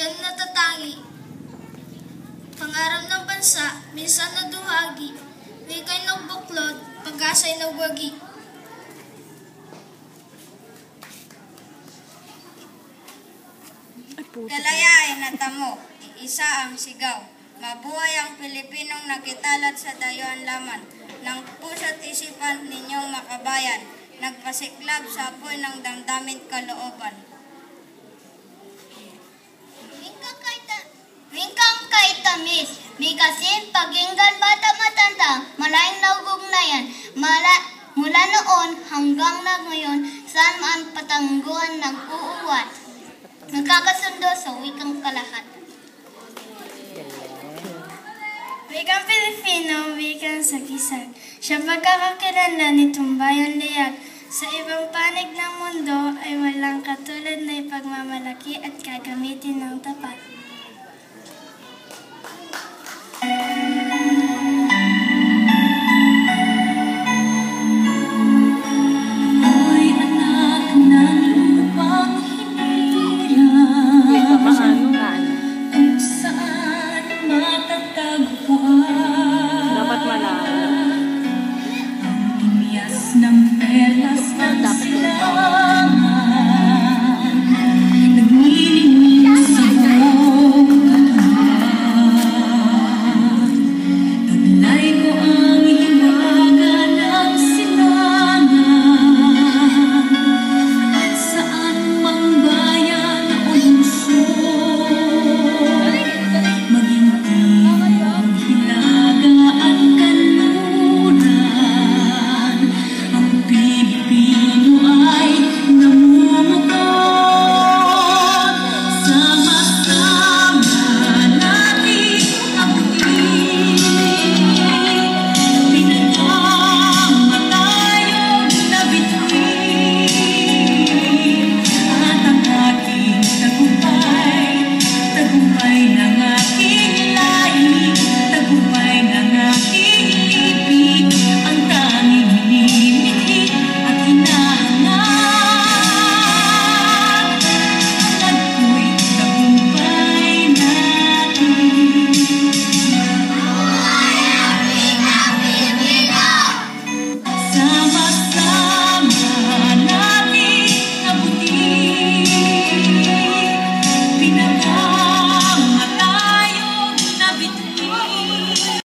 sadyang natatangi. Pangarap ng bansa, minsan naduhagi, wika'y nagbuklod, pag-asa'y nagwagi. Dalayain na tamo, iisa ang sigaw. Mabuhay ang Pilipinong nakitalad sa dayuhan laman. Ng puso't isipan ninyong makabayan, nagpasiklab sa apoy ng damdamin kalooban. Wingkang kay tamis, may kasin paginggan bata matanda, malayang naugugnayan, mula noon hanggang na ngayon, saan man patangguan nag-uuwan, nagkakasundo sa wikang kalahatan. Wikang Pilipino, wikang sagisag, siya pagkakakilanlan nitong bayan liyak. Sa ibang panig ng mundo ay walang katulad na ipagmamalaki at gagamitin ng tapat.